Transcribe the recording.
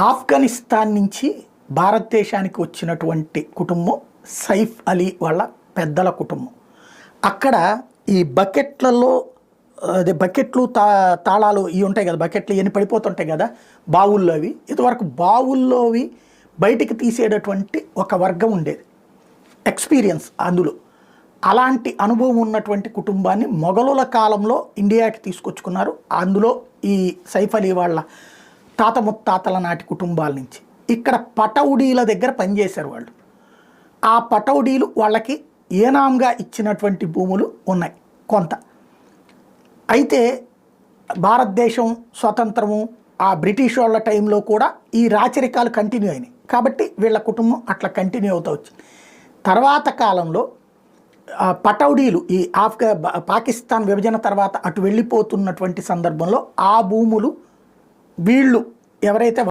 ఆఫ్ఘనిస్తాన్ నుంచి భారతదేశానికి వచ్చినటువంటి కుటుంబం సైఫ్ అలీ వాళ్ళ పెద్దల కుటుంబం. అక్కడ ఈ బకెట్లలో అదే బకెట్లు తాళాలు ఇవి ఉంటాయి కదా, బకెట్లు ఇవన్నీ పడిపోతుంటాయి కదా బావుల్లో, అవి ఇంతవరకు బావుల్లోవి బయటికి తీసేటటువంటి ఒక వర్గం ఉండేది, ఎక్స్పీరియన్స్ అందులో. అలాంటి అనుభవం ఉన్నటువంటి కుటుంబాన్ని మొఘలుల కాలంలో ఇండియాకి తీసుకొచ్చుకున్నారు. అందులో ఈ సైఫ్ అలీ వాళ్ళ తాత ముత్తాతల నాటి కుటుంబాల నుంచి ఇక్కడ పటౌడీల దగ్గర పనిచేశారు వాళ్ళు. ఆ పటౌడీలు వాళ్ళకి ఏనాంగా ఇచ్చినటువంటి భూములు ఉన్నాయి కొంత. అయితే భారతదేశం స్వతంత్రము ఆ బ్రిటిష్ వాళ్ళ టైంలో కూడా ఈ రాచరికాలు కంటిన్యూ అయినాయి కాబట్టి వీళ్ళ కుటుంబం అట్లా కంటిన్యూ అవుతూ వచ్చింది. తర్వాత కాలంలో పటౌడీలు ఈ పాకిస్తాన్ విభజన తర్వాత అటు వెళ్ళిపోతున్నటువంటి సందర్భంలో ఆ భూములు వీళ్ళు ఎవరైతే